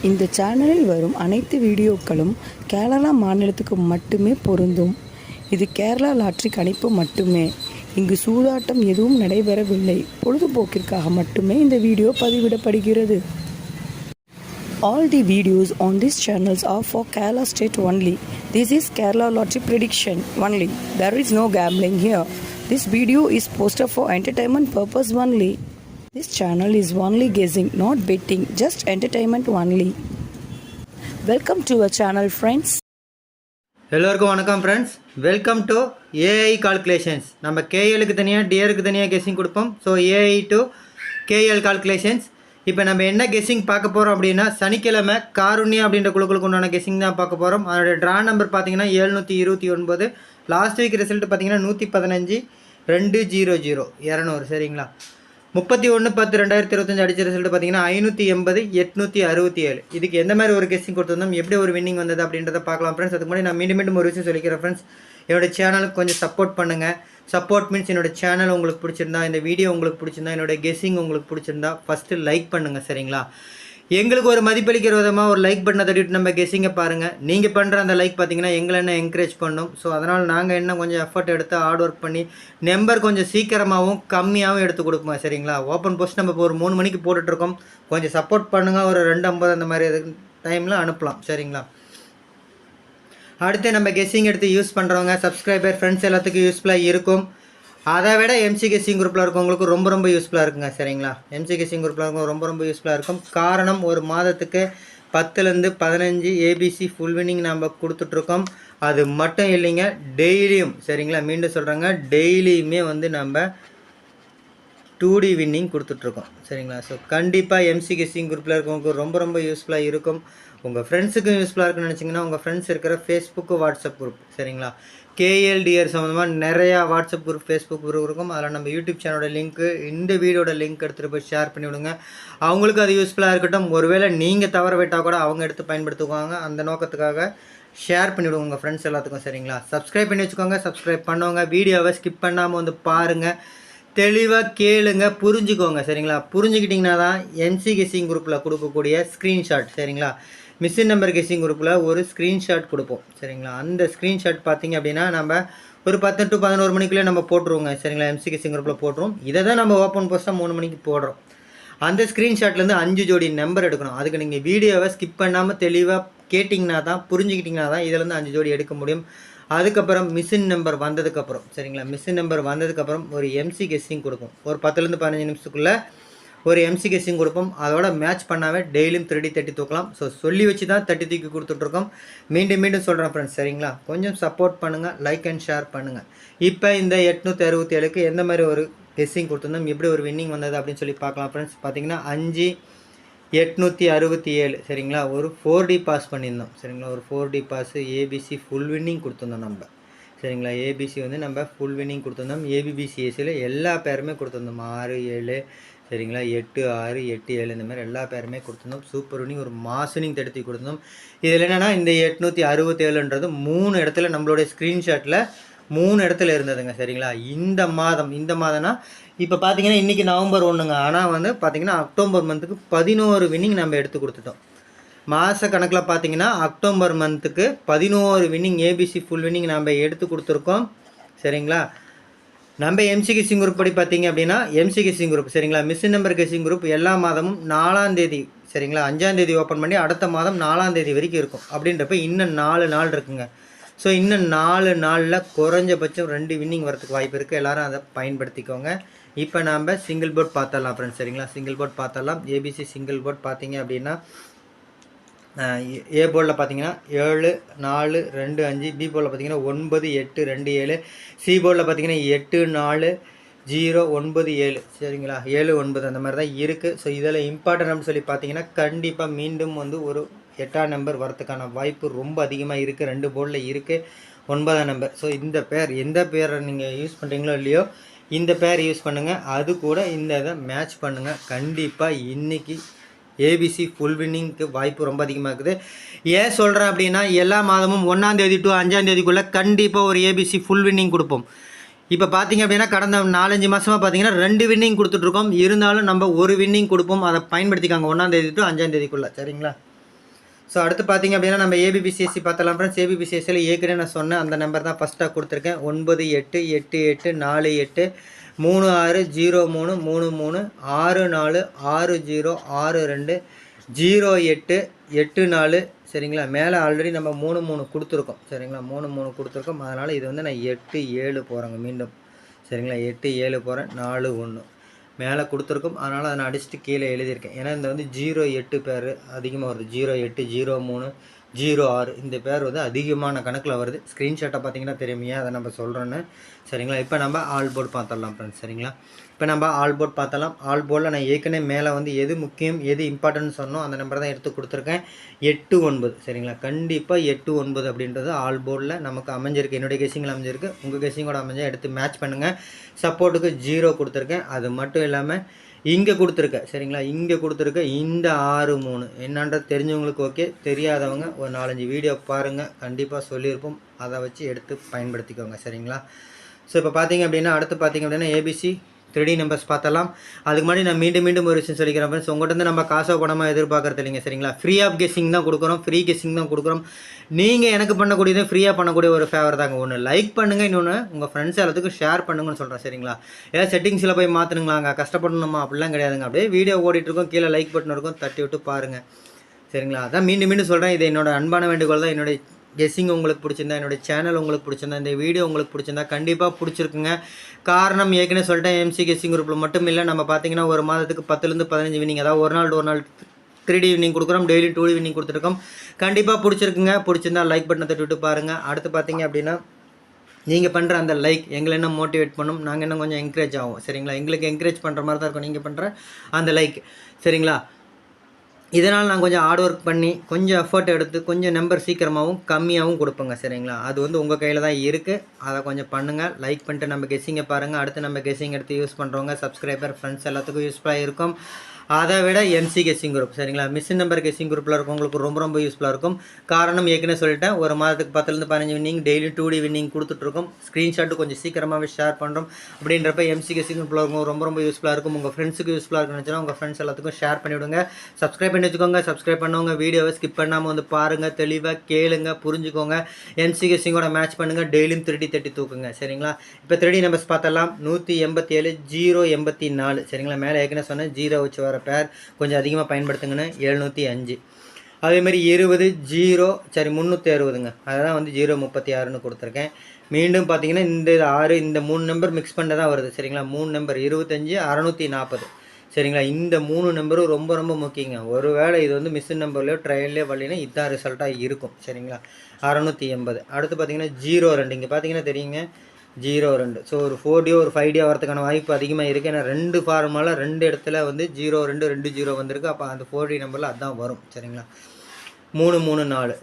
இந்த சேனலில் வரும் அனைத்து வீடியோக்களும் கேரளா மாநிலத்துக்கு மட்டுமே பொருந்தும். இது கேரளா லாட்டரி கணிப்பு மட்டுமே. இங்கு சூதாட்டம் எதுவும் நடைபெறவில்லை. பொழுதுபோக்கிற்காக மட்டுமே இந்த video பதிவிடப்படுகிறது. All the videos on these channels are for Kerala state only. This is Kerala lottery prediction only. There is no gambling here. This video is posted for entertainment purpose only. This channel is only guessing, not betting, just entertainment only. Welcome to our channel, friends. எல்லோருக்கும் வணக்கம் friends. Welcome to AI calculations. நம்ம கேஎலுக்கு தனியாக டிஆருக்கு தனியாக guessing கொடுப்போம். So AI to KL calculations. இப்போ நம்ம என்ன guessing பார்க்க போகிறோம் அப்படின்னா, சனிக்கிழமை காருண்யா அப்படின்ற குழுக்களுக்கு உண்டான கெஸ்ஸிங் தான் பார்க்க போகிறோம். அதோட ட்ரா நம்பர் பார்த்தீங்கன்னா 729. லாஸ்ட் வீக் ரிசல்ட் பார்த்தீங்கன்னா 115 200 200. சரிங்களா? 31/10/2025 அடித்த ரிசல்ட் பார்த்தீங்கன்னா 580 867. இதுக்கு எந்த மாதிரி ஒரு கெஸ்ஸிங் கொடுத்துருந்தோம், எப்படி ஒரு வின்னிங் வந்தது அப்படின்றத பார்க்கலாம் ஃப்ரெண்ட்ஸ். அதுக்கு முன்னாடி நான் மீண்டும் ஒரு விஷயம் சொல்லிக்கிறேன் ஃப்ரெண்ட்ஸ். என்னோடய சேனலுக்கு கொஞ்சம் சப்போர்ட் பண்ணுங்கள். சப்போர்ட் மீன்ஸ் என்னோடய சேனல் உங்களுக்கு பிடிச்சிருந்தா, இந்த வீடியோ உங்களுக்கு பிடிச்சிருந்தா, என்னோடய கெஸ்ஸிங் உங்களுக்கு பிடிச்சிருந்தா ஃபஸ்ட்டு லைக் பண்ணுங்கள். சரிங்களா? எங்களுக்கு ஒரு மதிப்பளிக்கிற விதமாக ஒரு லைக் பண்ண தட்டிட்டு நம்ம கெஸ்ஸிங்கை பாருங்கள். நீங்கள் பண்ணுற அந்த லைக் பார்த்தீங்கன்னா எங்களை என்ன என்கரேஜ் பண்ணும். ஸோ அதனால் நாங்கள் என்ன கொஞ்சம் எஃபர்ட் எடுத்து ஹார்ட் ஒர்க் பண்ணி நம்பர் கொஞ்சம் சீக்கிரமாகவும் கம்மியாகவும் எடுத்து கொடுப்போம். சரிங்களா? ஓப்பன் போஸ்ட் நம்ம இப்போ ஒரு 3 மணிக்கு போட்டுட்ருக்கோம். கொஞ்சம் சப்போர்ட் பண்ணுங்கள். ஒரு 2:50 அந்த மாதிரி டைமில் அனுப்பலாம். சரிங்களா? அடுத்து நம்ம கெஸ்ஸிங் எடுத்து யூஸ் பண்ணுறவங்க சப்ஸ்கிரைபர் ஃப்ரெண்ட்ஸ் எல்லாத்துக்கும் யூஸ்ஃபுல்லாக இருக்கும். அதை விட எம்சி கெஸ்ஸிங் குரூப்பில் இருக்கவங்களுக்கு ரொம்ப யூஸ்ஃபுல்லாக இருக்குங்க. சரிங்களா? எம்சி கெஸ்ஸிங் குரூப்பில் இருக்கவங்க ரொம்ப யூஸ்ஃபுல்லாக இருக்கும். காரணம், ஒரு மாதத்துக்கு 10லேருந்து 15 ஏபிசி ஃபுல் வின்னிங் நம்ம கொடுத்துட்ருக்கோம். அது மட்டும் இல்லைங்க, டெய்லியும், சரிங்களா, மீண்டும் சொல்கிறாங்க, டெய்லியுமே வந்து நம்ம 2D வின்னிங் கொடுத்துட்ருக்கோம். சரிங்களா? ஸோ கண்டிப்பாக எம்சி கெஸ்ஸிங் குரூப்பில் இருக்கவங்களுக்கு ரொம்ப யூஸ்ஃபுல்லாக இருக்கும். உங்கள் ஃப்ரெண்ட்ஸுக்கும் யூஸ்ஃபுல்லாக இருக்குன்னு நினச்சிங்கன்னா உங்கள் ஃப்ரெண்ட்ஸ் இருக்கிற ஃபேஸ்புக்கு வாட்ஸ்அப் குரூப், சரிங்களா, கேஎல்டிஆர் சம்மந்தமாக நிறையா வாட்ஸ்அப் குரூப் ஃபேஸ்புக் குரூப் இருக்கும். அதில் நம்ம யூடியூப் சேனலோட லிங்க்கு, இந்த வீடியோட லிங்க் எடுத்துகிட்டு போய் ஷேர் பண்ணி விடுங்க. அவங்களுக்கு அது யூஸ்ஃபுல்லாக இருக்கட்டும். ஒருவேளை நீங்கள் தவற விட்டால் கூட அவங்க எடுத்து பயன்படுத்துவாங்க. அந்த நோக்கத்துக்காக ஷேர் பண்ணிவிடுவோம் உங்கள் ஃப்ரெண்ட்ஸ் எல்லாத்துக்கும். சரிங்களா? சப்ஸ்கிரைப் பண்ணி வச்சுக்கோங்க. சப்ஸ்கிரைப் பண்ணுவாங்க. வீடியோவை ஸ்கிப் பண்ணாமல் வந்து பாருங்கள். தெளிவாக கேளுங்க, புரிஞ்சுக்கோங்க. சரிங்களா? புரிஞ்சுக்கிட்டிங்கன்னா தான் எம்சி கெஸ்ஸிங் குரூப்பில் கொடுக்கக்கூடிய ஸ்க்ரீன்ஷாட், சரிங்களா, மிஸ்ஸின் நம்பர் கெஸ்ஸிங் குரூப்பில் ஒரு ஸ்க்ரீன்ஷாட் கொடுப்போம். சரிங்களா? அந்த ஸ்க்ரீன்ஷாட் பார்த்திங்க அப்படின்னா நம்ம ஒரு 10 to 11 மணிக்குள்ளே நம்ம போட்டுருவோங்க. சரிங்களா? எம்சி கெஸ்ஸிங் குரூப்பில் போட்டுருவோம். இதை தான் நம்ம ஓப்பன் போஸ்ட்டாக 3 மணிக்கு போடுறோம். அந்த ஸ்க்ரீன்ஷாட்லேருந்து 5 ஜோடி நம்பர் எடுக்கணும். அதுக்கு நீங்கள் வீடியோவை ஸ்கிப் பண்ணாமல் தெளிவாக கேட்டிங்கன்னா தான், புரிஞ்சுக்கிட்டிங்கன்னா தான் இதிலேருந்து 5 ஜோடி எடுக்க முடியும். அதுக்கப்புறம் மிஷின் நம்பர் வந்ததுக்கப்புறம், சரிங்களா, மிஷின் நம்பர் வந்ததுக்கப்புறம் ஒரு எம்சி கெஸ்ஸிங் கொடுப்போம். ஒரு 10லேருந்து 15 நிமிஷத்துக்குள்ளே ஒரு எம்சி கெஸ்ஸிங் கொடுப்போம். அதோட மேட்ச் பண்ணாவே டெய்லியும் 30 தூக்கலாம். ஸோ சொல்லி வச்சு தான் 30 தூக்கி கொடுத்துட்ருக்கோம். மீண்டும் சொல்கிறேன் ஃப்ரெண்ட்ஸ். சரிங்களா? கொஞ்சம் சப்போர்ட் பண்ணுங்கள், லைக் அண்ட் ஷேர் பண்ணுங்கள். இப்போ இந்த 867க்கு எந்த மாதிரி ஒரு கெஸ்ஸிங் கொடுத்துருந்தோம், எப்படி ஒரு வின்னிங் வந்தது அப்படின்னு சொல்லி பார்க்கலாம் ஃப்ரெண்ட்ஸ். பார்த்தீங்கன்னா 5,867. சரிங்களா? ஒரு 4D பாஸ் பண்ணியிருந்தோம். சரிங்களா? ஒரு 4D pass ABC full winning கொடுத்துருந்தோம் நம்ம. சரிங்களா? ஏபிசி வந்து நம்ம ஃபுல் வின்னிங் கொடுத்துருந்தோம். ஏபிபிசிஎஸ்சியில் எல்லா பேருமே கொடுத்துருந்தோம். 6 7, சரிங்களா, 8 6 8 7 இந்த மாதிரி எல்லா பேருமே கொடுத்துருந்தோம். சூப்பர் வின்னிங், ஒரு மாசனிங் தடுத்து கொடுத்துருந்தோம். இதில் என்னென்னா, இந்த 867ன்றது 3 இடத்துல நம்மளுடைய ஸ்க்ரீன்ஷாட்டில் 3 இடத்துல இருந்ததுங்க. சரிங்களா? இந்த மாதம்னா இப்போ பார்த்தீங்கன்னா இன்றைக்கி நவம்பர் 1ங்க. ஆனால் வந்து பார்த்திங்கன்னா அக்டோபர் மந்த்துக்கு 11 வின்னிங் நம்ம எடுத்து கொடுத்துட்டோம். மாத கணக்கில் பார்த்தீங்கன்னா அக்டோபர் மந்த்துக்கு 11 வின்னிங் ஏபிசி ஃபுல் வின்னிங் நம்ம எடுத்து கொடுத்துருக்கோம். சரிங்களா? நம்ம எம்சி கெஸ்ஸிங் குரூப் படி பார்த்தீங்க அப்படின்னா எம்சி கெஸ்ஸிங் குரூப், சரிங்களா, மிஷின் நம்பர் கெஸ்ஸிங் குரூப் எல்லா மாதமும் 4ஆம் தேதி, சரிங்களா, 5ஆம் தேதி ஓப்பன் பண்ணி அடுத்த மாதம் 4ஆம் தேதி வரைக்கும் இருக்கும். அப்படின்றப்ப இன்னும் 4 நாள் இருக்குங்க. ஸோ இன்னும் 4 நாளில் குறைஞ்சபட்சம் 2 வின்னிங் வரதுக்கு வாய்ப்பு இருக்குது. எல்லோரும் அதை பயன்படுத்திக்கோங்க. இப்போ நம்ம சிங்கிள் போர்ட் பார்த்தரலாம் ஃப்ரெண்ட்ஸ். சரிங்களா? சிங்கிள் போர்ட் பார்த்தரலாம். ஏபிசி சிங்கிள் போர்ட் பார்த்தீங்க அப்படின்னா ஏ போர்டில் பார்த்தீங்கன்னா 7 4 2 5, பி போர்டில் பார்த்தீங்கன்னா 9 8 2 7, சி போர்டில் பார்த்தீங்கன்னா 8 4 0 9 7, சரிங்களா, 7 9 அந்த மாதிரி தான் இருக்குது. ஸோ இதில் இம்பார்ட்டன்ட் சொல்லி பார்த்தீங்கன்னா கண்டிப்பாக மீண்டும் வந்து ஒரு 8ஆம் நம்பர் வரதுக்கான வாய்ப்பு ரொம்ப அதிகமாக இருக்குது. 2 போர்டில் இருக்குது 9ஆம் நம்பர். ஸோ இந்த பேர், எந்த பேரை நீங்கள் யூஸ் பண்ணுறீங்களோ இல்லையோ, இந்த பேர் யூஸ் பண்ணுங்கள். அது கூட இந்த இதை மேட்ச் பண்ணுங்கள். கண்டிப்பாக இன்றைக்கி ஏபிசி ஃபுல் வின்னிங்க்கு வாய்ப்பு ரொம்ப அதிகமாக இருக்குது. ஏன் சொல்கிறேன் அப்படின்னா, எல்லா மாதமும் 1ஆம் தேதி to 5ஆம் தேதிக்குள்ளே கண்டிப்பாக ஒரு ஏபிசி ஃபுல் வின்னிங் கொடுப்போம். இப்போ பார்த்தீங்க அப்படின்னா கடந்த 4-5 மாதமாக பார்த்தீங்கன்னா 2 வின்னிங் கொடுத்துட்ருக்கோம். இருந்தாலும் நம்ம ஒரு வின்னிங் கொடுப்போம். அதை பயன்படுத்திக்காங்க 1ஆம் தேதி to 5ஆம் தேதிக்குள்ளே. சரிங்களா? ஸோ அடுத்து பார்த்தீங்க அப்படின்னா நம்ம ஏபிபிசிஎஸ்சி பார்த்தலாம் ஃப்ரெண்ட்ஸ். ஏபிபிசிஎஸ்சியில் ஏற்கனவே நான் சொன்னேன் அந்த நம்பர் தான் ஃபஸ்ட்டாக கொடுத்துருக்கேன். 98884603636460620884 சரிங்களா. மேலே ஆல்ரெடி நம்ம 3 கொடுத்துருக்கோம் சரிங்களா. 3 கொடுத்துருக்கோம். அதனால் இது வந்து நான் 87 போகிறேங்க மீண்டும் சரிங்களா. 87 போகிறேன் 41 மேலே கொடுத்துருக்கும். அதனால் அதை நான் அடிச்சுட்டு கீழே எழுதியிருக்கேன். ஏன்னா இந்த வந்து 08 பேர் அதிகமாக வருது. 08 03 06 இந்த பேர் வந்து அதிகமான கணக்கில் வருது. ஸ்க்ரீன்ஷாட்டை பார்த்தீங்கன்னா தெரியுமையா அதை நம்ம சொல்கிறோன்னு சரிங்களா. இப்போ நம்ம ஆல் போர்டு பார்த்துடலாம் ஃப்ரெண்ட்ஸ் சரிங்களா. இப்போ நம்ம ஆல் போர்டு பார்த்தலாம். ஆல் போர்டில் நான் ஏற்கனவே மேலே வந்து எது முக்கியம் எது இம்பார்ட்டன்ட் சொன்னோம் அந்த நம்பர் தான் எடுத்து கொடுத்துருக்கேன். 89 சரிங்களா. கண்டிப்பாக 89 அப்படின்றது ஆல் போர்டில் நமக்கு அமைஞ்சிருக்கு. என்னுடைய கெஸிங்கில் அமைஞ்சிருக்கு. உங்கள் கெஸிங்கோட அமைஞ்சால் எடுத்து மேட்ச் பண்ணுங்கள். சப்போர்ட்டுக்கு 0 கொடுத்துருக்கேன். அது மட்டும் இல்லாமல் இங்கே கொடுத்துருக்கேன் சரிங்களா. இங்கே கொடுத்துருக்க இந்த 63 என்னன்றது தெரிஞ்சவங்களுக்கு ஓகே, தெரியாதவங்க ஒரு 4-5 வீடியோ பாருங்கள், கண்டிப்பாக சொல்லியிருப்போம். அதை வச்சு எடுத்து பயன்படுத்திக்கோங்க சரிங்களா. ஸோ இப்போ பார்த்தீங்க அப்படின்னா அடுத்து பார்த்தீங்க அப்படின்னா ஏபிசி 3D நம்பர்ஸ் பார்த்தலாம். அதுக்கு முன்னாடி நான் மீண்டும் ஒரு விஷயம் சொல்லிக்கிறேன் ஃப்ரெண்ட்ஸ். உங்கள்கிட்ட வந்து நம்ம காசோ பணமாக எதிர்பார்க்கறது இல்லைங்க சரிங்களா. ஃப்ரீ ஆஃப் கெஸ்ஸிங் தான் கொடுக்குறோம், ஃப்ரீ கெஸ்ஸிங் தான் கொடுக்குறோம். நீங்கள் எனக்கு பண்ணக்கூடியது ஃப்ரீயாக பண்ணக்கூடிய ஒரு ஃபேவர் தாங்க. ஒன்று லைக் பண்ணுங்கள், இன்னொன்று உங்கள் ஃப்ரெண்ட்ஸ் எல்லாத்துக்கும் ஷேர் பண்ணுங்கன்னு சொல்கிறேன் சரிங்களா. ஏதாவது செட்டிங்ஸில் போய் மாற்றணுங்களாங்க, கஷ்டப்படணுமா அப்படிலாம் கிடையாதுங்க. அப்படியே வீடியோ ஓடிட்டுருக்கோம், கீழே லைக் பட்டன் இருக்கும், தட்டி விட்டு பாருங்கள் சரிங்களா. அதான் மீண்டும் சொல்கிறேன். இது என்னோட அன்பான வேண்டுகோள் தான். என்னுடைய கெஸ்ஸிங் உங்களுக்கு பிடிச்சிருந்தா, என்னோடய சேனல் உங்களுக்கு பிடிச்சிருந்தா, இந்த வீடியோ உங்களுக்கு பிடிச்சிருந்தா கண்டிப்பாக பிடிச்சிருக்குங்க. காரணம் ஏற்கனவே சொல்லிட்டேன், எம்சி கெஸ்ஸிங் குரூப்பில் மட்டும் இல்லை, நம்ம பார்த்தீங்கன்னா ஒரு மாதத்துக்கு 10லேருந்து 15 வினிங், அதாவது ஒரு நாள் 3D வினிங் கொடுக்குறோம், டெய்லி 2D வினிங் கொடுத்துருக்கோம். கண்டிப்பாக பிடிச்சிருக்குங்க. பிடிச்சிருந்தா லைக் பட்டனை தட்டி விட்டு பாருங்கள். அடுத்து பார்த்தீங்க அப்படின்னா நீங்கள் பண்ணுற அந்த லைக் எங்களை என்ன மோட்டிவேட் பண்ணும், நாங்கள் இன்னும் கொஞ்சம் என்கரேஜ் ஆகும் சரிங்களா. எங்களுக்கு என்கரேஜ் பண்ணுற மாதிரி தான் இருக்கும் நீங்கள் பண்ணுற அந்த லைக் சரிங்களா. இதனால் நான் கொஞ்சம் ஹார்ட் ஒர்க் பண்ணி கொஞ்சம் எஃபர்ட் எடுத்து கொஞ்சம் நம்பர் சீக்கிரமாகவும் கம்மியாகவும் கொடுப்பேங்க சரிங்களா. அது வந்து உங்கள் கையில் தான் இருக்குது. அதை கொஞ்சம் பண்ணுங்கள். லைக் பண்ணிட்டு நம்ம கெஸ்ஸிங்கை பாருங்கள். அடுத்து நம்ம கெஸ்ஸிங் எடுத்து யூஸ் பண்ணுறவங்க சப்ஸ்கிரைபர் ஃப்ரெண்ட்ஸ் எல்லாத்துக்கும் யூஸ்ஃபுல்லாக இருக்கும். அதை விட எம்சி கெஸ்ஸிங் குரூப் சரிங்களா, மிஷின் நம்பர் கெஸ்ஸிங் குரூப்பில் இருக்கவங்களுக்கு ரொம்ப யூஸ்ஃபுல்லாக இருக்கும். காரணம் ஏற்கனவே சொல்லிட்டேன், ஒரு மாதத்துக்கு 10லேருந்து 15 வின்னிங், டெய்லி 2D வின்னிங் கொடுத்துட்ருக்கோம். ஸ்க்ரீன்ஷாட்டு கொஞ்சம் சீக்கிரமாகவே ஷேர் பண்ணுறோம். அப்படின்றப்ப எம்சி கெஸ்ஸிங் குரூப்பில் இருக்கும் ரொம்ப யூஸ்ஃபுல்லாக இருக்கும். உங்கள் ஃப்ரெண்ட்ஸுக்கு யூஸ்ஃபுல்லாக இருக்குன்னு நினச்சினா உங்கள் ஃப்ரெண்ட்ஸ் எல்லாத்துக்கும் ஷேர் பண்ணிவிடுங்க. சப்ஸ்கிரைப் பண்ணி வச்சுக்கோங்க. சப்ஸ்கிரைப் பண்ணவங்க வீடியோவை ஸ்கிப் பண்ணாமல் வந்து பாருங்கள், தெளிவாக கேளுங்க, புரிஞ்சுக்கோங்க. எம்சி கெஸ்ஸிங்கோட மேட்ச் பண்ணுங்கள், டெய்லியும் 3D தட்டி தூக்குங்க சரிங்களா. இப்போ 3D நம்பர்ஸ் பார்த்தலாம். 187 084 சரிங்களா. மேலே ஏற்கனவே சொன்னேன் 0 வச்சு வர பேர் கொஞ்சம் அதிகமாக பயன்படுத்துங்கன்னு 705. அதேமாதிரி 20 0 சரி 360ங்க, அதுதான் வந்து 036ன்னு கொடுத்துருக்கேன். மீண்டும் பார்த்தீங்கன்னா இந்த 6 இந்த 3 நம்பர் மிக்ஸ் பண்ண தான் வருது சரிங்களா. 3 நம்பர் 25 640 சரிங்களா. இந்த 3 நம்பரும் ரொம்ப முக்கியங்க. ஒருவேளை இது வந்து மிஷின் நம்பர்லையோ ட்ரையல்லையோ வரலைன்னா இதுதான் ரிசல்ட்டாக இருக்கும் சரிங்களா. 680. அடுத்து பார்த்தீங்கன்னா 02 இங்கே பார்த்தீங்கன்னா தெரியுங்க 02. ஸோ ஒரு 4D ஒரு 5D வரதுக்கான வாய்ப்பு அதிகமாக இருக்குது. ஏன்னா 2 ஃபார்முலா 2 இடத்துல வந்து 02 20 வந்திருக்கு. அப்போ அந்த 4D நம்பரில் அதுதான் வரும் சரிங்களா. 334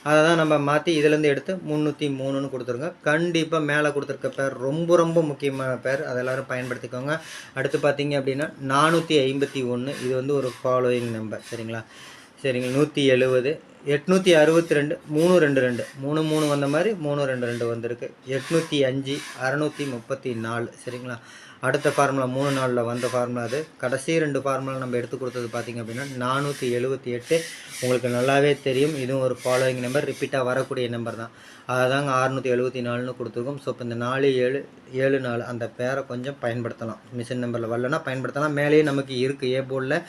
அதை தான் நம்ம மாற்றி இதிலேருந்து எடுத்து 303ன்னு கொடுத்துருங்க. கண்டிப்பாக மேலே கொடுத்துருக்க பேர் ரொம்ப முக்கியமான பேர், அதை எல்லோரும் பயன்படுத்திக்கோங்க. அடுத்து பார்த்தீங்க அப்படின்னா 451 இது வந்து ஒரு ஃபாலோயிங் நம்பர் சரிங்களா. சரிங்க 170 862 322 3 வந்த மாதிரி 322 வந்திருக்கு. 805 634 சரிங்களா. அடுத்த ஃபார்முலா 3 வந்த ஃபார்முலா அது. கடைசி 2 ஃபார்முலா நம்ம எடுத்து கொடுத்தது பார்த்திங்க அப்படின்னா 478 உங்களுக்கு நல்லாவே தெரியும். இதுவும் ஒரு ஃபாலோயிங் நம்பர், ரிப்பீட்டாக வரக்கூடிய நம்பர் தான். அதுதாங்க 674ன்னு கொடுத்துருக்கோம். ஸோ இப்போ இந்த 4774 அந்த பேரை கொஞ்சம் பயன்படுத்தலாம். மிஷின் நம்பரில் வரலன்னா பயன்படுத்தலாம். மேலேயே நமக்கு இருக்குது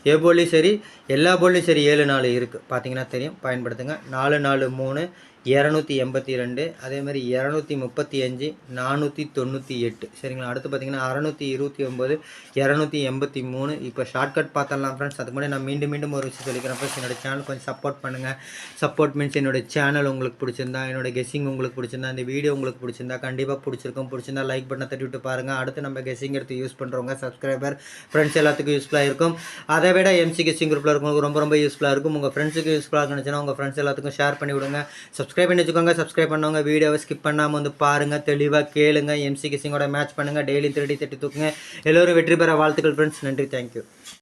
ஏ போர்ட்லேயும் சரி எல்லா போர்ட்லேயும் சரி 74 இருக்குது, பார்த்தீங்கன்னா தெரியும். பயன்படுத்துங்க. 443 282 அதேமாதிரி 235 498 சரிங்களா. அடுத்து பார்த்தீங்கன்னா 629 283. இப்போ ஷார்ட்கட் பார்த்துடலாம் ஃப்ரெண்ட்ஸ். அதுக்கு முன்னாடி நான் மீண்டும் ஒரு விஷயம் சொல்லிக்கிறேன் ஃப்ரெண்ட்ஸ். என்னோடய சேனல் கொஞ்சம் சப்போர்ட் பண்ணுங்கள். சப்போர்ட் மீன்ஸ் என்னோடய சேனல் உங்களுக்கு பிடிச்சிருந்தா, என்னோடய கெஸ்ஸிங் உங்களுக்கு பிடிச்சிருந்தா, இந்த வீடியோ உங்களுக்கு பிடிச்சிருந்தா கண்டிப்பாக பிடிச்சிருந்தா லைக் பட்டனை தட்டி விட்டு பாருங்கள். அடுத்து நம்ம கெஸ்ஸிங் எடுத்து யூஸ் பண்ணுறவங்க சப்ஸ்கிரைபர் ஃப்ரெண்ட்ஸ் எல்லாத்துக்கும் யூஸ்ஃபுல்லாக இருக்கும். அதை விட எம்சி கெஸ்ஸிங் குரூப்பில் இருக்கவங்களுக்கு ரொம்ப யூஸ்ஃபுல்லாக இருக்கும். உங்கள் ஃப்ரெண்ட்ஸுக்கு யூஸ்ஃபுல்லாக இருந்துச்சுன்னா உங்கள் ஃப்ரெண்ட்ஸ் எல்லாத்துக்கும் ஷேர் பண்ணி விடுங்க. சப்ஸ்கிரைப் பண்ணி வச்சுக்கோங்க. சப்ஸ்கிரைப் பண்ணவங்க வீடியோவை ஸ்கிப் பண்ணாமல் வந்து பாருங்கள், தெளிவாக கேளுங்க. எம்சி கெஸ்ஸிங்கோட மேட்ச் பண்ணுங்கள், டெய்லி 3D தட்டி தூக்குங்க. எல்லோரும் வெற்றி பெற வாழ்த்துக்கள் ஃப்ரெண்ட்ஸ். நன்றி, தேங்க்யூ.